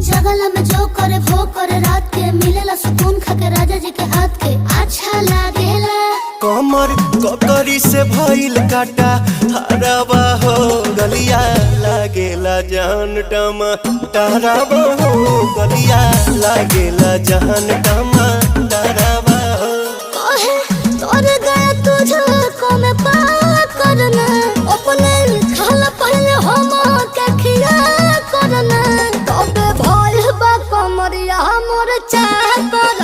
जगला में जो करे वो करे रात के मिलेला सुकून खाके राजा जी के हाथ के अच्छा लागेला। कमर ककरी से भइल काटा हराबा हो गलिया लागेला जान टमाटराबा हो गलिया लागेला जान टमाटराबा हो। कहे तोर गया तुझको मैं पार करना अपने खाला पहले हम के खिया करना तबे भइल बा कमरिया मोर चाह कर